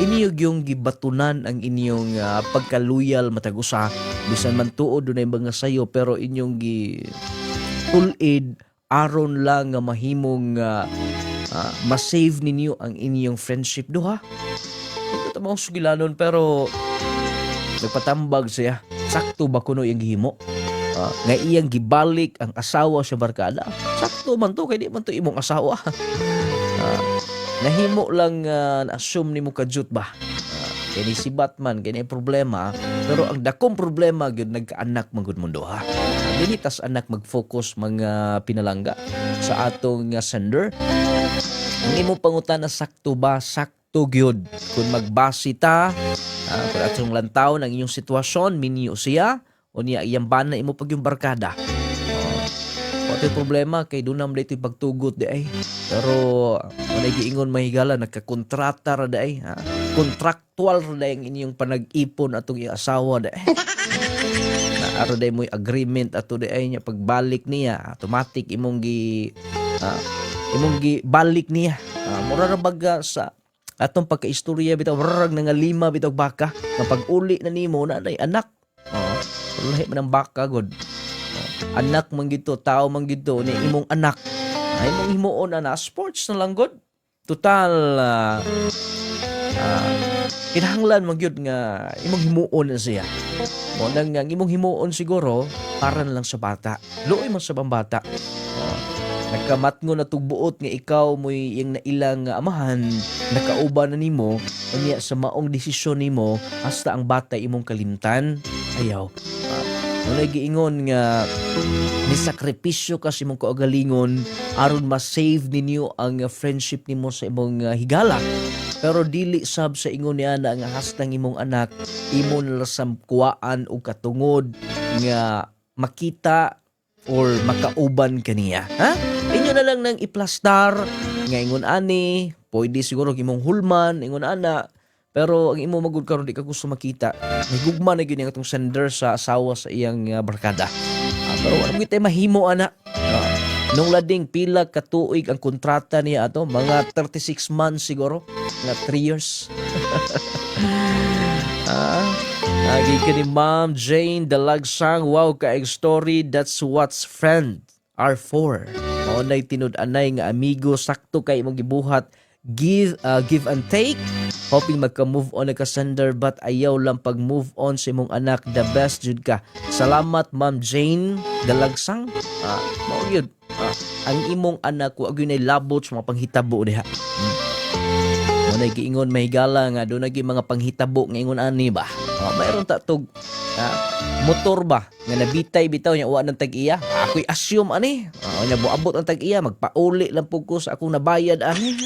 inyong yung gibatunan ang inyong pagkaluyal matagusa bisan man tuod dunay mga sayo pero inyong gi tulid aron lang nga mahimong ma-save ninyo ang inyong friendship duha. Ito tamang sugilanon pero nagpatambag siya. Sakto ba kuno yung gihimo? Nga iyang gibalik ang asawa sa barkada. Sakto man to kay di man to imong asawa. Nahimo lang na-assume ni mo kajut ba? Kaya si Batman, kaya problema. Pero ang dakong problema, yun, nagkaanak magud mundo ha. Dinitas anak mag-focus mga pinalangga sa atong sender. Ang imo pangutan na sakto ba? Sakto gyud. Kung magbasi ta, kung atong lantaw ng inyong sitwasyon, minyo siya, o niya iyang bana imo pag yung barkada. Pati problema kay dunam dito pagtugot di ay. Pero manay giingon Mahigala nagkakontrata ra di ay. Kontraktual ra ang inyong panag-ipon atong iyang asawa di ay. Naaro day mo agreement ato di ay niya pagbalik niya automatic imong gi balik niya. Mura ra baga sa atong pagkaistorya bitaw rarag nga 5 bitaw baka nga pag-uli na nimo na day anak. Lahi man ang baka god. Anak man gito, tao man gito ni imong anak. Ay imong himuon ana sports na lang god. Total kinahanglan man gyud nga imong himuon na siya. Mo nang imong himuon siguro para na lang sa bata. Luoy man sa pambata. Nagkamatngo na tugbuot nga ikaw mo'y yung nailang amahan, nakauban na nimo, unya sa maong desisyon nimo, hasta ang bata imong kalimtan, ayaw. Nung giingon nga, nisakripisyo kasi mong kaugalingon, aron ma-save ninyo ang friendship nimo sa imong higala. Pero dili sab sa ingon niya na nga hastang imong anak, imo nalasam kuwaan o katungod nga makita or makauban kaniya. Ha? Inyo na lang nang iplastar nga ingon ani, pwede siguro imong hulman, ingon ana. Pero ang imo magud karon di ka gusto makita. May gugma na gyud atong sender sa asawa sa iyang barkada. Pero wala mo tay mahimo ana. Nung lading pila ka tuig ang kontrata niya ato, mga 36 months siguro, mga 3 years. Lagi ka ni Ma'am Jane Dalagsang, wow kaig story, that's what's friend are for. Maunay tinud-anay nga amigo, sakto kay imong gibuhat, give and take, hoping magka-move on na ka-sender, but ayaw lang pag-move on sa imong anak, the best jud ka. Salamat Ma'am Jane Dalagsang. Mao yun. Ang imong anak ko agyud nay labot sa mga panghitabo diha. Maunay giingon Mahigala nga doon nagi mga panghitabo nga ingon ani ba. Mayroon ta tog motor ba nga nabitay bitaw nya uwa ng tag-iya. Ako'y assume ani. Nya buabot ang tag-iya magpauli lang pug ko sa akong nabayad ani.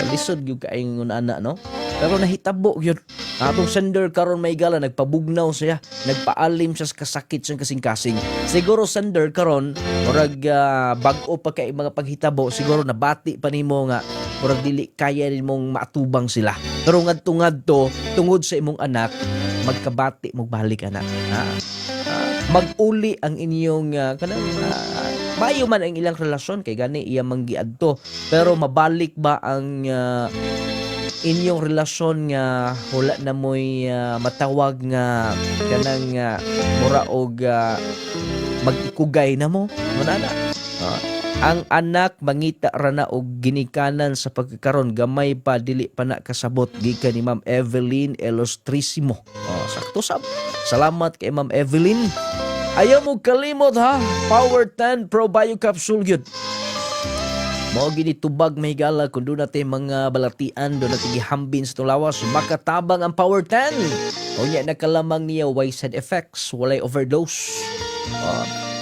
Lisod gyud kay ingon ana no. Pero nahitabo gyud. Atong sender karon may gala nagpabugnaw siya, nagpaalim siya sa kasakit siyang kasing-kasing. Siguro sender karon murag bag-o pa kay mga paghitabo, siguro nabati pa nimo nga murag dili kaya nimong matubang sila. Pero ngadto tungod sa imong anak, magkabati mo balik anak. Mag-uli ang inyong mayo man ang ilang relasyon kay gani iya manggiadto, pero mabalik ba ang inyong relasyon nga wala na mo'y matawag nga kanang mura og mag-ikugay na mo muna na. Ang anak mangita ra na og ginikanan sa pagkakaron, gamay pa dili pa na kasabot gikan ni Ma'am Evelyn Elostrissimo. Sakto sab. Salamat kay Ma'am Evelyn. Ayaw mo kalimot ha, Power 10 Pro Bio Capsule yun. Mao gini tubag may gala kung doon natin mga balatian, doon natin gihambin sa itong lawas, makatabang ang Power 10. Unya nakalamang niya way side effects, walay overdose.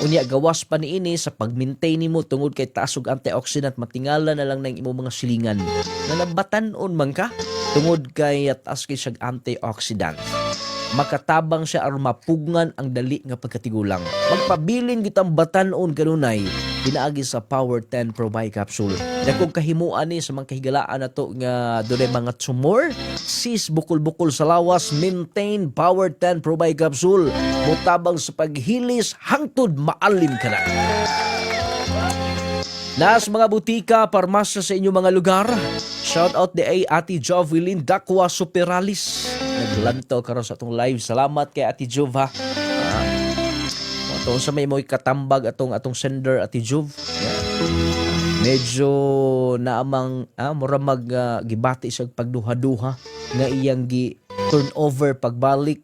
Unya gawas pa niini sa pag-maintain nimo tungod kay taas og antioxidant, matingala na lang ng imong mga silingan. Nalabatan-on man ka tungod kay taas kay siyang antioxidant. Makatabang siya aron mapugngan ang dali nga pagkatigulang. Magpabilin kitang batan-on kanunay pinaagi sa Power 10 Pro Bio Capsule. Dakong kahimuan ni sa mga kahigalaan nato nga dunay mga tumor, sis, bukol-bukol sa lawas, maintain Power 10 Pro Bio Capsule. Mutabang sa paghilis hangtod maalim ka na. Nas mga butika, parmasya sa inyong mga lugar. Shout out di ay Ate Jovelyn Dakwa Superalis. Naglanto karon sa atong live. Salamat kay Ate Jov ha. Atong sa may mo'y katambag atong sender Ate Jov. Medyo naamang mura gibati siya pagduha-duha nga iyang gi turnover pagbalik.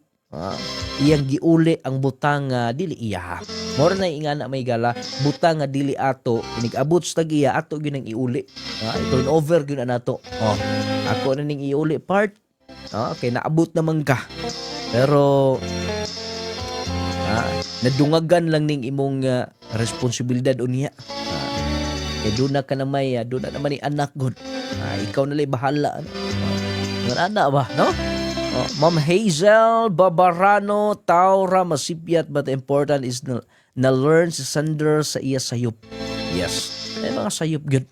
Iyang giuli ang butang dili iya. Mora na ingana may gala butang nga dili ato inigabot sa tagiya ato gyud ang iuli. I-turnover gyud nato. Ako na ning iuli part. Okay, naabot naman ka. Pero nadungagan lang ning imong responsibilidad unya. Kay doon na ka na may doon na naman ni anak god. Ikaw na lang bahala. Ana ba, no? Ma'am Hazel Babarano Taura Masipiat, but important is na learn si sender sa iya sayop. Yes. Ay mga sayop good.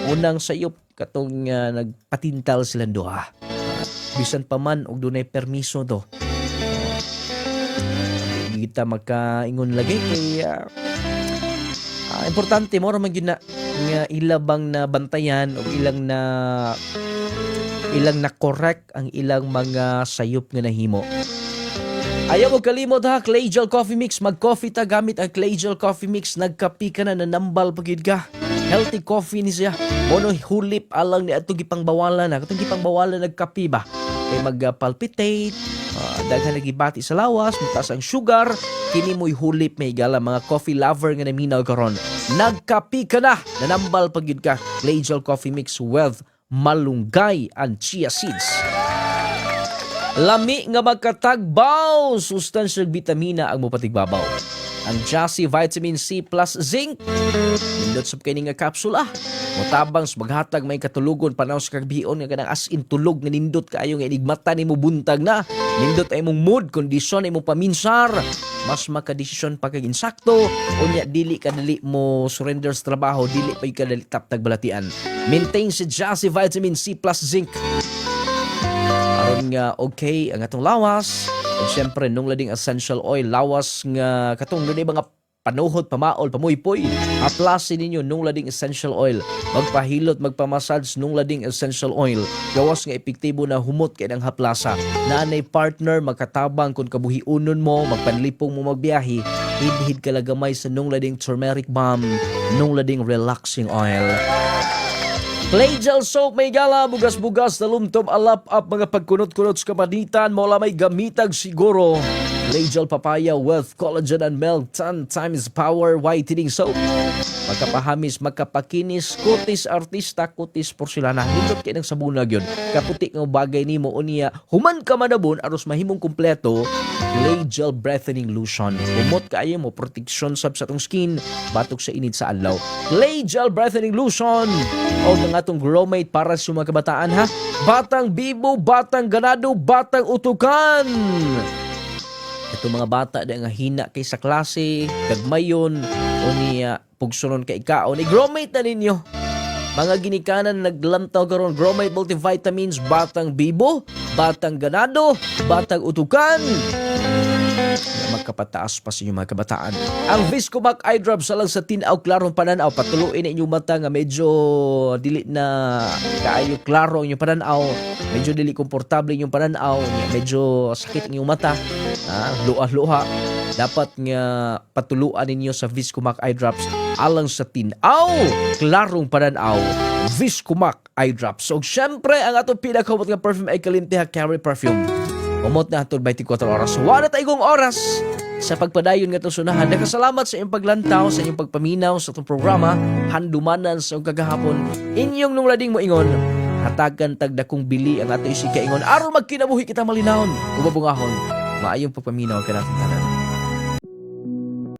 Unang sayop katong nagpatintal silang duha. Bisan pa man og dunay permiso do. Kita magkaingon lagi kay importante mo ra man gyud na nga ilabang na bantayan o ilang na correct ang ilang mga sayop nga nahimo. Ayaw mo kalimot ha, Clay Gel Coffee Mix. Mag-coffee ta gamit ang Clay Gel Coffee Mix. Nagkapi ka na, nanambal pagid ka. Healthy coffee ni siya. Mono hulip alang ni ato gipangbawalan na. Katong gipangbawalan nagkapi ba? Kay mag-palpitate, daghan nagibati sa lawas, mataas ang sugar, kini mo'y hulip may gala mga coffee lover nga naminaw karon. Nagkapi ka na, nanambal pagid ka. Clay Gel Coffee Mix with malunggay and chia seeds. Lami nga magkatagbaw, sustansyang vitamina ang mopatigbabaw. Ang Jassy Vitamin C plus Zinc. Nindot sa kini nga kapsula. Mutabang sa maghatag may katulugon panaw sa kagbion nga kanang as in tulog nga nindot kaayo nga inigmata nimo buntag na. Nindot ay mong mood, kondisyon ay mong paminsar. Mas makadesisyon pa kag insakto. Unya dili ka dali mo surrender sa trabaho, dili pa ka dali taptag balatian. Maintain si Jassy Vitamin C plus Zinc. Aron nga okay ang atong lawas. At syempre, nung lading essential oil, lawas nga katong doon mga panuhot, pamaol, pamuypoy. Aplasin ninyo nung lading essential oil. Magpahilot, magpamassage nung lading essential oil. Gawas nga epektibo na humot kay ng haplasa. Naanay partner, magkatabang kung kabuhiunon mo, magpanlipong mo magbiyahe, hid-hid ka lagamay sa nung lading turmeric balm, nung lading relaxing oil. Clay Gel Soap may gala, bugas-bugas na lumtom alap-up mga pagkunot-kunot sa kapanitan, mola may gamitag siguro. Clay Gel Papaya with collagen and milk 10 times power whitening soap. Magkapahamis, magkapakinis, kutis artista, kutis porselana. Hindot kayo ng sabunag yun. Kaputi ng bagay ni mo unia, human ka manabon, aros mahimong kumpleto, Clay Gel Breathing Lotion. Umot kayo mo, protection sa atong skin, batok sa init sa adlaw. Clay Gel Breathing Lotion. O ng atong Grow Mate para sa mga kabataan ha. batang bibo, batang ganado, batang utukan. Ito mga bata da nga hina kay sa klase, gagmayon, o niya pugsunon kay ikaon, i-gromate na ninyo. Mga ginikanan naglantaw karon Gromate multivitamins, batang bibo, batang ganado, batang utukan. Magkapataas pa sa inyong mga kabataan. Ang Viscomac eye drops lang sa tinaw klarong pananaw. Patuluin na inyong mata nga medyo dili na kaayo klaro ang inyong pananaw. Medyo dili komportable inyong pananaw. Medyo sakit ang inyong mata. Luha-luha. Dapat nga patuluan ninyo sa Viscomac eye drops alang sa tinaw klarong pananaw. Viscomac eye drops. So syempre ang atong pinakahubot nga perfume ay Kalinteha Carry Perfume. Umot na hatod 24 oras. Wala taigong oras sa pagpadayon nga itong sunahan. Nakasalamat sa inyong paglantaw, sa inyong pagpaminaw sa itong programa. Handumanan sa inyong kagahapon. Inyong nung lading mo ingon, hatagan tagdakong bili ang ato isika ingon. Aron magkinabuhi kita malinawon. Umabungahon, maayong pagpaminaw ka natin tanan.